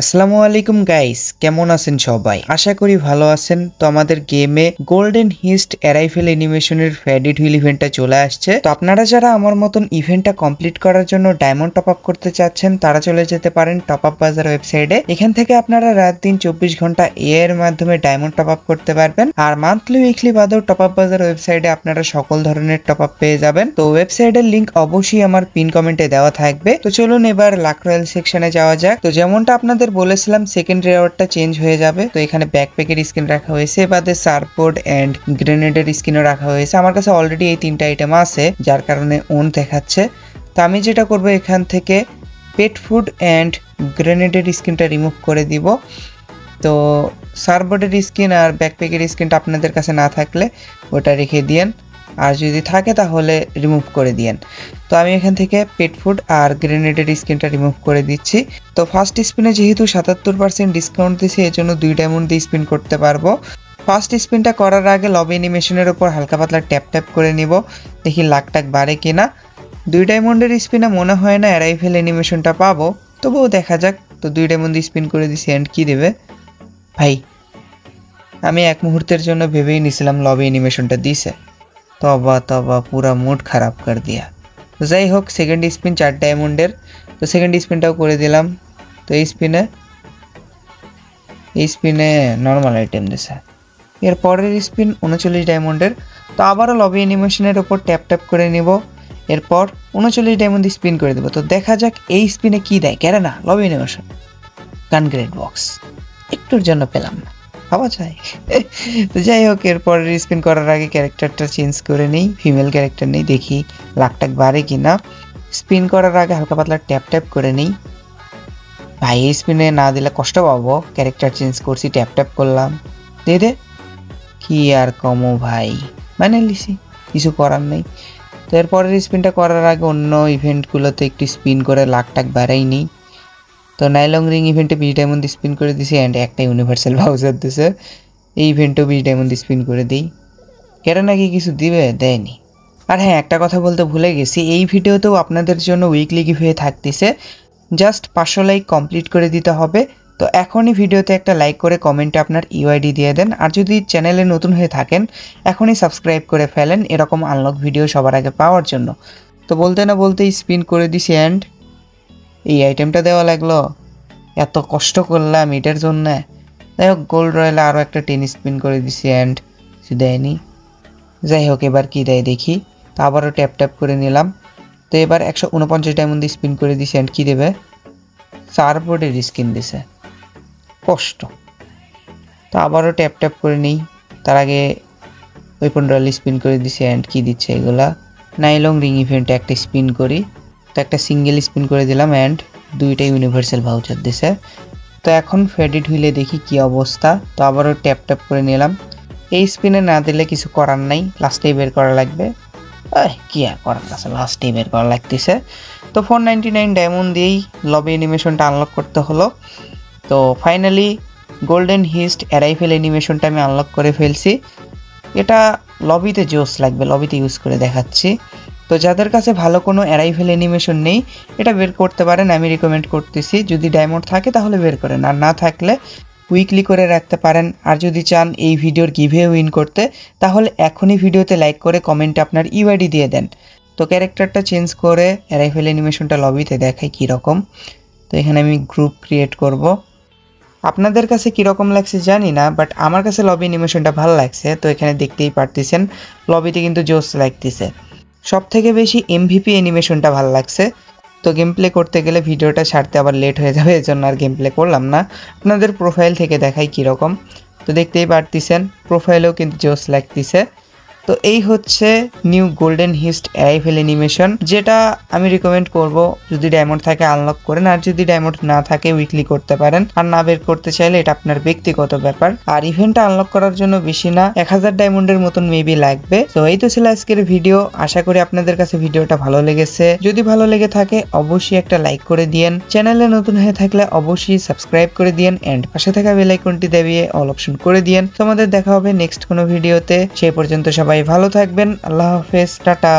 আসসালামু আলাইকুম গাইস, কেমন আছেন সবাই? আশা করি ভালো আছেন। তো আমাদের গেমে গোল্ডেন হিস্ট অ্যারাইভেল অ্যানিমেশনের ফ্যাডেড হুইল ইভেন্টটা চলে আসছে। তো আপনারা যারা আমার মতন ইভেন্টটা কমপ্লিট করার জন্য ডায়মন্ড টপ আপ করতে চাচ্ছেন তারা চলে যেতে পারেন টপ আপ বাজার ওয়েবসাইটে। এখান থেকে আপনারা রাত দিন 24 ঘন্টা এর মাধ্যমে ডায়মন্ড টপ আপ করতে পারবেন। আর মান্থলি উইকলি বাদেও টপ আপ বাজার ওয়েবসাইটে আপনারা সকল ধরনের টপ আপ পেয়ে যাবেন। তো ওয়েবসাইটের লিঙ্ক অবশ্যই আমার পিন কমেন্টে দেওয়া থাকবে। তো চলুন এবার লাক রয়্যাল সেকশনে যাওয়া যাক। তো যেমনটা আপনাদের বলেছিলাম সেকেন্ড রেওয়ার্ডটা চেঞ্জ হয়ে যাবে। তো এখানে ব্যাকপ্যাকের স্কিন রাখা হয়েছে, বাদে সার্পবোর্ড এন্ড গ্রেনেডের স্কিনও রাখা হয়েছে। আমার কাছে অলরেডি এই তিনটা আইটেম আছে যার কারণে অন দেখাচ্ছে। তো আমি যেটা করব এখান থেকে পেট ফুড এন্ড গ্রেনেডের স্কিনটা রিমুভ করে দিব। তো সার্পবোর্ডের স্কিন আর ব্যাকপ্যাকের স্কিনটা আপনাদের কাছে না থাকলে ওটা রেখে দিয়েন, আর যদি থাকে তাহলে রিমুভ করে দিয়েন। তো আমি এখান থেকে পেট ফুড আর গ্রেনেডের স্কিনটা রিমুভ করে দিচ্ছি। তো ফার্স্ট স্পিনে যেহেতু 77% ডিসকাউন্ট দিয়েছে এর জন্য 2 ডায়মন্ড দিয়ে স্পিন করতে পারবো। ফার্স্ট স্পিনটা করার আগে লবি অ্যানিমেশনের উপর হালকা পাতলা ট্যাপ করে নিব, দেখি লাখ টাক বাড়ে কিনা। 2 ডায়মন্ডের স্পিনে মনে হয় না অ্যারাইভেল অ্যানিমেশনটা পাবো, তবুও দেখা যাক। তো 2 ডায়মন্ড দিয়ে স্পিন করে দিছি এন্ড কি দেবে ভাই? আমি এক মুহূর্তের জন্য ভেবেই নিছিলাম লবি অ্যানিমেশনটা দিছে। তবা পুরা মুড খারাপ করে দিয়া। তো যাই হোক, সেকেন্ড স্পিন 4 ডায়মন্ডের। তো সেকেন্ড স্পিনটাও করে দিলাম। তো এই স্পিনে নর্মাল আইটেম দিছে। এর পরের স্পিন 39 ডায়মন্ডের। তো আবারও লবি অ্যানিমেশনের ওপর ট্যাপ করে নিব। এরপর 39 ডায়মন্ড দিয়ে স্পিন করে দেব। তো দেখা যাক এই স্পিনে কি দেয়। কেন না লবি অ্যানিমেশন গান গ্রেড বক্স একটুর জন্য পেলাম না, ভাবা যায়। তো যাই হোক, এরপরের স্পিন করার আগে ক্যারেক্টারটা চেঞ্জ করে নিই, ফিমেল ক্যারেক্টার নেই, দেখি লাখ টাক বাড়ে কিনা। স্পিন করার আগে হালকা পাতলা ট্যাপ করে নিই। ভাই এই স্পিনে না দিলে কষ্ট পাবো, ক্যারেক্টার চেঞ্জ করছি, ট্যাপ করলাম, দে কি আর কমো ভাই, মানে লিসি, কিছু করার নেই। তো এরপরের স্পিনটা করার আগে অন্য ইভেন্টগুলোতে একটু স্পিন করে লাখ টাক বাড়াই নিই। তো নাইলং রিং ইভেন্টে 20 ডায়মন্ড স্পিন করে দিছি অ্যান্ড একটা ইউনিভার্সাল ভাউচার দিছে। এই ইভেন্টেও 20 ডায়মন্ড স্পিন করে দিই। কেন নাকি কিছু দিবে, দেয়নি। আর হ্যাঁ, একটা কথা বলতে ভুলে গেছি, এই ভিডিওতেও আপনাদের জন্য উইকলি গিভওয়ে থাকতেছে। জাস্ট 500 লাইক কমপ্লিট করে দিতে হবে। তো এখনই ভিডিওতে একটা লাইক করে কমেন্টে আপনার ইউআইডি দিয়ে দেন। আর যদি চ্যানেলে নতুন হয়ে থাকেন এখনই সাবস্ক্রাইব করে ফেলেন এরকম আনলক ভিডিও সবার আগে পাওয়ার জন্য। তো বলতে না বলতেই স্পিন করে দিছি অ্যান্ড এই আইটেমটা দেওয়া লাগলো। এত কষ্ট করলাম এটার জন্য। যাই হোক, গোল্ড রয়্যালে আরও একটা 10 স্পিন করে দিছি অ্যান্ড কিছু দেয়নি। যাই হোক, এবার কি দেয় দেখি। তো আবারও ট্যাপ করে নিলাম। তো এবার 149 ডায়মন্ড দিয়ে স্পিন করে দিছি অ্যান্ড কি দেবে? সার্পবোর্ডের স্কিন দিছে, কষ্ট। তো আবারও ট্যাপ করে নিই। তার আগে ওয়েপন রয়্যাল স্পিন করে দিছি অ্যান্ড কি দিচ্ছে এগুলা? নাইলং রিং ইভেন্টে একটা স্পিন করি। তো একটা সিঙ্গেল স্পিন করে দিলাম অ্যান্ড 2টা ইউনিভার্সাল ভাউচার দিছে। তো এখন ফেডেড হুইলে দেখি কি অবস্থা। তো আবারও ট্যাপ করে নিলাম। এই স্পিনে না দিলে কিছু করার নাই, লাস্টেই বের করা লাগবে। কি আর করার আছে, লাস্টেই বের করা লাগতেছে। তো 499 ডায়মন্ড দিয়েই লবি অ্যানিমেশনটা আনলক করতে হলো। তো ফাইনালি গোল্ডেন হিস্ট অ্যারাইভেল অ্যানিমেশনটা আমি আনলক করে ফেলছি। এটা লবিতে জোস লাগবে, লবিতে ইউজ করে দেখাচ্ছি। তো যাদের কাছে ভালো কোনো অ্যারাইভেল অ্যানিমেশন নেই এটা বের করতে পারেন, আমি রিকমেন্ড করতেছি। যদি ডায়মন্ড থাকে তাহলে বের করেন, আর না থাকলে উইকলি করে রাখতে পারেন। আর যদি চান এই ভিডিওর গিভওয়ে উইন করতে তাহলে এখনই ভিডিওতে লাইক করে কমেন্টে আপনার ইউআইডি দিয়ে দেন। তো ক্যারেক্টারটা চেঞ্জ করে অ্যারাইভেল অ্যানিমেশনটা লবিতে দেখাই কীরকম। তো এখানে আমি গ্রুপ ক্রিয়েট করব। আপনাদের কাছে কীরকম লাগছে জানি না, বাট আমার কাছে লবি অ্যানিমেশনটা ভালো লাগছে। তো এখানে দেখতেই পারতেছেন লবিতে কিন্তু জোস লাগতেছে। সব থেকে বেশি এমভিপি অ্যানিমেশনটা ভালো লাগছে। তো গেম প্লে করতে গেলে ভিডিওটা ছাড়তে আবার লেট হয়ে যাবে, এজন্য আর গেম প্লে করলাম না। আপনাদের প্রোফাইল থেকে দেখাই কীরকম। তো দেখতেই পারতেছেন প্রোফাইলেও কিন্তু জোস লাগতেছে। তো এই হচ্ছে নিউ গোল্ডেন হিস্ট অ্যারাইভেল অ্যানিমেশন, যেটা আমি রিকমেন্ড করব যদি ডায়মন্ড থাকে আনলক করেন, আর যদি ডায়মন্ড না থাকে উইকলি করতে পারেন। আর না বের করতে চাইলে এটা আপনার ব্যক্তিগত ব্যাপার। আর ইভেন্টটা আনলক করার জন্য বেশি না 1000 ডায়মন্ডের মতন মেবি লাগবে। তো এই তো ছিল আজকের ভিডিও। আশা করি আপনাদের কাছে ভিডিওটা ভালো লেগেছে। যদি ভালো লেগে থাকে অবশ্যই একটা লাইক করে দিয়েন। চ্যানেলে নতুন হয়ে থাকলে অবশ্যই সাবস্ক্রাইব করে দিয়েন এন্ড পাশে থাকা বেল আইকনটি দাবিয়ে অল অপশন করে দিয়েন। তো আমাদের দেখা হবে নেক্সট কোনো ভিডিওতে। সেই পর্যন্ত সবাই ভালো থাকবেন। আল্লাহ হাফেজ, টাটা।